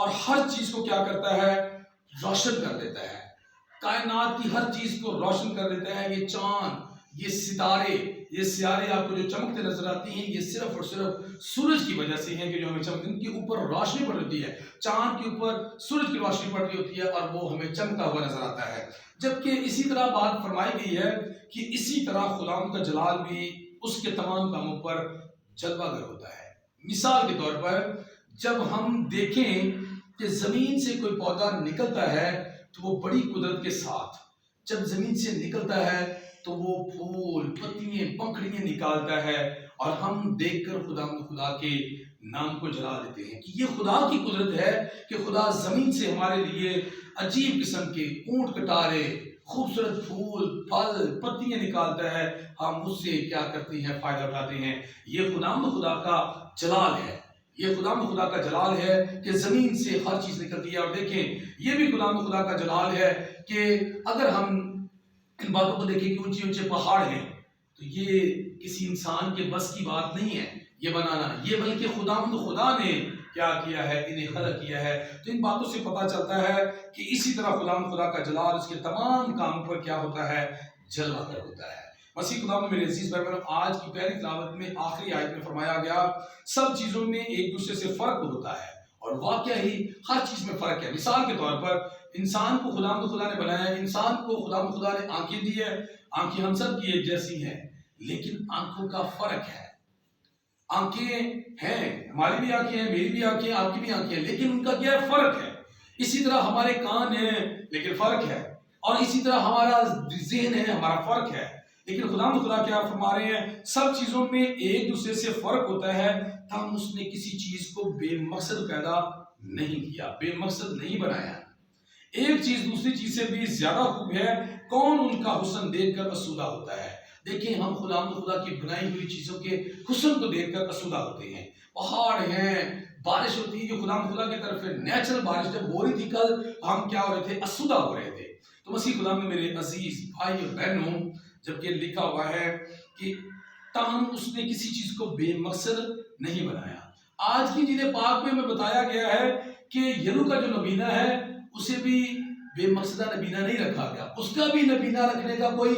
اور ہر چیز کو کیا کرتا ہے؟ روشن کر دیتا ہے. کائنات کی ہر چیز کو روشن کر دیتا ہے. یہ چاند، یہ ستارے، یہ سیارے آپ کو جو چمکتے نظر آتی ہیں، یہ صرف اور صرف سورج کی وجہ سے ہیں کہ جو ہمیں چمکتے ہیں. ان کے اوپر روشنی پڑ رہی ہے، چاند کے اوپر سورج کی روشنی پڑ رہی ہوتی ہے اور وہ ہمیں چمکتا ہوا نظر آتا ہے. جبکہ اسی طرح بات فرمائی گئی ہے کہ اسی طرح خداوند کا جلال بھی اس کے تمام کاموں پر جلوہ گر ہوتا ہے. مثال کے طور پر جب ہم دیکھیں کہ زمین سے کوئی پودا نکلتا ہے تو وہ بڑی قدرت کے ساتھ جب زمین سے نکلتا ہے تو وہ پھول، پتیاں، پنکھڑیاں نکالتا ہے اور ہم دیکھ کر خدا کے نام کو جلا دیتے ہیں کہ یہ خدا کی قدرت ہے کہ خدا زمین سے ہمارے لیے عجیب قسم کے اونٹ کٹارے، خوبصورت پھول، پھل، پتیاں نکالتا ہے. ہم اس سے کیا کرتے ہیں؟ فائدہ اٹھاتے ہیں. یہ خدا کا جلال ہے. یہ خدا کا جلال ہے کہ زمین سے ہر چیز نکلتی ہے. اور دیکھیں یہ بھی خدا کا جلال ہے کہ اگر ہم ان باتوں کو دیکھیں کہ اونچے اونچے پہاڑ ہیں تو یہ کسی انسان کے بس کی بات نہیں ہے یہ بنانا، یہ بلکہ خدا نے کیا کیا ہے؟ انہیں خلق کیا ہے. تو ان باتوں سے پتہ چلتا ہے کہ اسی طرح خدا کا جلال اس کے تمام کاموں پر کیا ہوتا ہے؟ جلوہ گر ہوتا ہے. مسیح خدا میں میرے عزیز بھائی بہنوں، آج کی پہلی تلاوت میں آخری آیت میں فرمایا گیا سب چیزوں میں ایک دوسرے سے فرق ہوتا ہے اور واقعہ ہی ہر چیز میں فرق ہے. مثال کے طور پر انسان کو خدا نے بنایا ہے، انسان کو خدا نے آنکھیں دی ہے. آنکھیں ہم سب کی ایک جیسی ہیں لیکن آنکھوں کا فرق ہے. آنکھیں ہیں، ہماری بھی آنکھیں ہیں، میری بھی آنکھیں ہیں، آپ کی بھی آنکھیں ہیں، لیکن ان کا کیا فرق ہے. اسی طرح ہمارے کان ہیں لیکن فرق ہے، اور اسی طرح ہمارا ذہن ہے، ہمارا فرق ہے. لیکن خدا کیا فرما رہے ہیں؟ سب چیزوں میں ایک دوسرے سے فرق ہوتا ہے. تاہم اس نے کسی چیز کو بے مقصد پیدا نہیں کیا، بے مقصد نہیں بنایا. ایک چیز دوسری چیز سے بھی زیادہ خوب ہے. کون ان کا حسن دیکھ کر اسودہ ہوتا ہے؟ دیکھیں ہم خدا کی بنائی ہوئی چیزوں کے حسن کو دیکھ کر اسودہ ہوتے ہیں. پہاڑ ہیں، بارش ہوتی ہے جو خدا کی طرف ہے، نیچرل بارش جب ہو رہی تھی کل ہم کیا ہو رہے تھے؟ اسودہ ہو رہے تھے. تو مسیح خدا میں میرے عزیز بھائی اور بہنوں، جبکہ لکھا ہوا ہے کہ تاہم اس نے کسی چیز کو بے مقصد نہیں بنایا. آج کی انجیل پاک میں ہمیں بتایا گیا ہے کہ یلو کا جو نبینہ ہے اسے بھی بے مقصدہ نبینہ نہیں رکھا گیا. اس کا بھی نبینہ رکھنے کا کوئی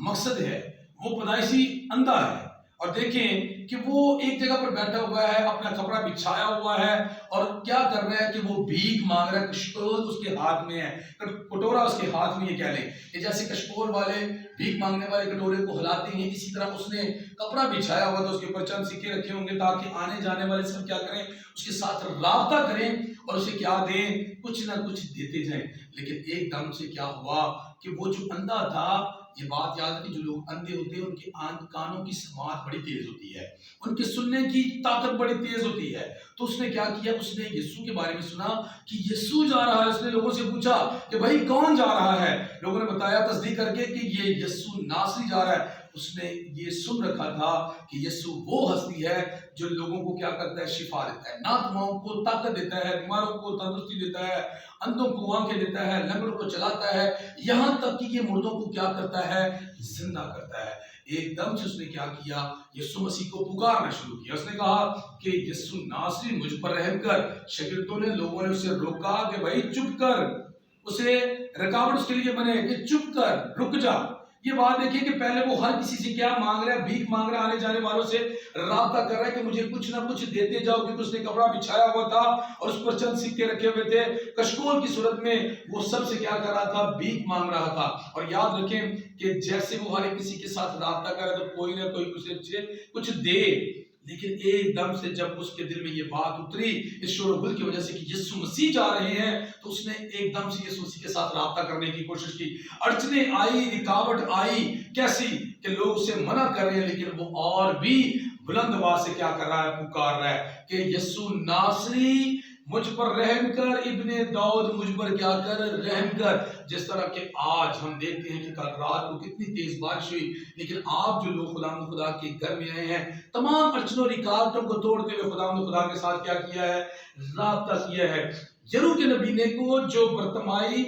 مقصد ہے. وہ پیدائشی اندھا ہے اور دیکھیں کہ وہ ایک جگہ پر بیٹھا ہوا ہے، اپنا کپڑا بچھایا ہوا ہے اور کیا کر رہا ہے کہ وہ بھیک مانگ رہا ہے. کشکول اس کے ہاتھ میں ہے، کٹورا اس کے ہاتھ میں. یہ کہہ لیں کہ جیسے کشکول والے بھیک مانگنے والے کٹورے کو ہلاتے ہیں، اسی طرح اس نے کپڑا بچھایا ہوا تھا، اس کے اوپر چند سکے رکھے ہوں گے تاکہ آنے جانے والے سب کیا کریں؟ اس کے ساتھ رابطہ کریں اور اسے کیا دیں؟ کچھ نہ کچھ دیتے جائیں. لیکن ایک دم سے کیا ہوا کہ وہ جو اندھا تھا، یہ بات یاد ہے کہ جو لوگ اندھے ہوتے ہیں ان کے کانوں کی سماعت بڑی تیز ہوتی ہے، ان کے سننے کی طاقت بڑی تیز ہوتی ہے. تو اس نے کیا کیا؟ اس نے یسوع کے بارے میں سنا کہ یسوع جا رہا ہے. اس نے لوگوں سے پوچھا کہ بھائی کون جا رہا ہے؟ لوگوں نے بتایا تصدیق کر کے کہ یہ یسوع ناصری جا رہا ہے. اس نے یہ سن رکھا تھا کہ یسوع وہ ہستی ہے جو لوگوں کو کیا کرتا ہے؟ شفا دیتا ہے، ناتماؤں کو طاقت دیتا ہے، بیماروں کو تندرستی دیتا ہے، اندھوں کو آنکھیں دیتا ہے، لنگڑوں کو چلاتا ہے، یہاں تک کہ یہ مردوں کو کیا کرتا ہے؟ زندہ کرتا ہے. ایک دم سے اس نے کیا کیا؟ یسوع مسیح کو پکارنا شروع کیا. اس نے کہا کہ یسوع ناصری مجھ پر رحم کر. شاگردوں نے، لوگوں نے اسے روکا کہ بھائی چپ کر. اسے رکاوٹ اس کے لیے بنے کہ چپ کر، رک جا. یہ بات دیکھیں کہ پہلے وہ ہر کسی سے کیا مانگ رہا ہے؟ بھیک مانگ رہا ہے، آنے جانے والوں سے رابطہ کر رہا ہے کہ مجھے کچھ نہ کچھ دیتے جاؤ، کیونکہ اس نے کپڑا بچھایا ہوا تھا اور اس پر چند سکے رکھے ہوئے تھے. کشکول کی صورت میں وہ سب سے کیا کر رہا تھا؟ بھیک مانگ رہا تھا. اور یاد رکھیں کہ جیسے وہ ہر کسی کے ساتھ رابطہ کر رہا ہے تو کوئی نہ کوئی اسے کچھ دے. لیکن ایک دم سے جب اس کے دل میں یہ بات اتری اس شور و گل کی وجہ سے کہ یسوع مسیح جا رہے ہیں، تو اس نے ایک دم سے یسوع مسیح کے ساتھ رابطہ کرنے کی کوشش کی. اڑچنیں آئی، رکاوٹ آئی. کیسی؟ کہ لوگ اسے منع کر رہے ہیں، لیکن وہ اور بھی بلند آواز سے کیا کر رہا ہے؟ پکار رہا ہے کہ یسوع ناصری مجھ پر رحم کر، ابن داؤد مجھ پر کیا کر؟ رحم کر. جس طرح کہ آج ہم دیکھتے ہیں کہ کل رات کو کتنی تیز بارش ہوئی، لیکن آپ جو لوگ خدا کے گھر میں آئے ہیں، تمام اڑچنوں رکاوٹوں کو توڑتے ہوئے خدا کے ساتھ کیا کیا ہے؟ رابطہ کیا ہے. یرو کے نبینے کو جو برتمائی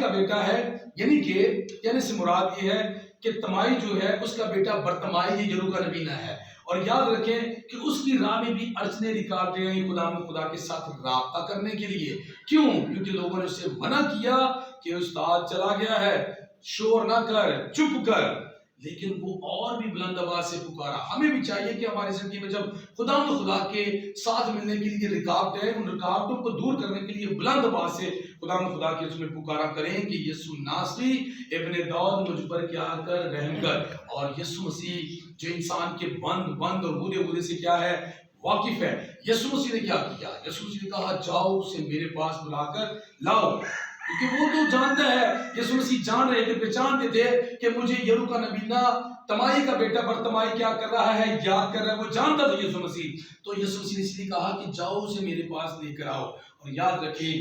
کا بیٹا ہے، یعنی سے مراد یہ ہے کہ تمائی جو ہے اس کا بیٹا برتمائی یہ یرو کا نبینہ ہے. اور یاد رکھیں کہ اس کی راہ میں بھی اڑچنیں رکاوٹیں آئیں خدا کے ساتھ رابطہ کرنے کے لیے. کیوں؟ کیونکہ لوگوں نے اسے منع کیا کہ استاد چلا گیا ہے، شور نہ کر، چپ کر. لیکن وہ اور بھی بلند آواز سے پکارا. ہمیں بھی چاہیے کہ ہماری زندگی میں جب خدا کے ساتھ ملنے کے لیے رکاوٹیں ہیں، ان رکاوٹوں کو دور کرنے کے لیے بلند آواز سے خدا کے اس میں پکارا کریں کہ یسوع ناصری ابن داؤد مجھ پر کیا کر رحم کر. اور یسوع مسیح جو انسان کے بند اور بودے سے کیا ہے، واقف ہے. یسوع مسیح نے کیا کیا؟ یسوع مسیح نے کہا جاؤ اسے میرے پاس بلا کر لاؤ. کیونکہ وہ تو جانتا ہے، یسوع مسیح جان رہے تھے، پہچانتے تھے کہ مجھے یرو کا نبینا تمائی کا بیٹا برتمائی کیا کر رہا ہے، یاد کر رہا ہے. وہ جانتا تھا یسوع مسیح. تو یسوع مسیح نے اس لیے کہا کہ جاؤ اسے میرے پاس لے کر آؤ. اور یاد رکھیں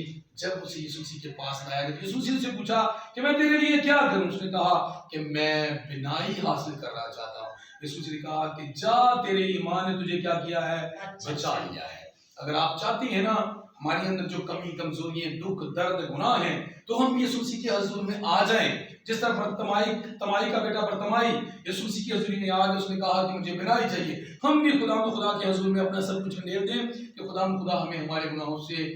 جب اسے یسوع مسیح کے پاس لایا گیا، یسوع مسیح سے پوچھا کہ میں تیرے لیے کیا کروں؟ اس نے کہا کہ میں بینائی حاصل کرنا چاہتا ہوں. یسوع مسیح نے کہا کہ جا، تیرے ایمان نے تجھے کیا کیا ہے، بچا لیا ہے. اگر آپ چاہتے ہیں نا ہمارے اندر جو کمی کمزوریاں، دکھ درد گناہ ہیں، تو ہم یسوع مسیح کے حضور میں آ جائیں. جس طرح تمائی کا بیٹا برتمائی یسوع مسیح کی حضوری میں آ گیا، اس نے کہا کہ مجھے بینائی چاہیے. ہم بھی خدا کے حضور میں اپنا سب کچھ ڈال دیں کہ خدا ہمیں ہمارے گناہوں سے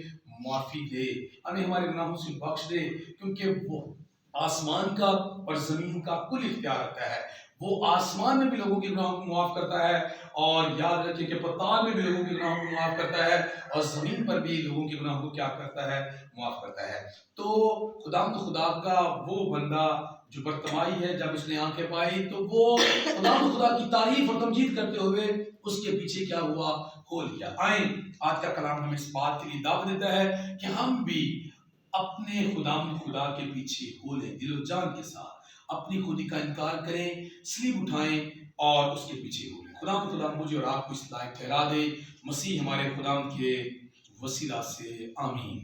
معافی دے، ہمیں ہمارے گناہوں سے بخش دے. کیونکہ وہ آسمان کا اور زمین کا کل اختیار رکھتا ہے. وہ آسمان میں بھی لوگوں کے گناہوں کو معاف کرتا ہے، اور یاد رکھیں کہ پتال میں بھی لوگوں کے گناہوں کو معاف کرتا ہے، اور زمین پر بھی لوگوں کے گناہوں کو کیا کرتا ہے، معاف کرتا ہے. تو خدا کا وہ بندہ جو برتمائی ہے، جب اس نے آنکھیں پائی تو وہ خدا کی تعریف اور تمجید کرتے ہوئے اس کے پیچھے کیا ہوا، ہو لیا. آئیں، آج کا کلام ہمیں اس بات کے لیے دعوت دیتا ہے کہ ہم بھی اپنے خدا کے پیچھے ہو لیں، دل و جان کے ساتھ اپنی خودی کا انکار کریں، سلیب اٹھائیں اور اس کے پیچھے ہو لیں. خدا مجھے اور آپ کو اس لائق ٹھہرا دے. مسیح ہمارے خدا کے وسیلہ سے آمین.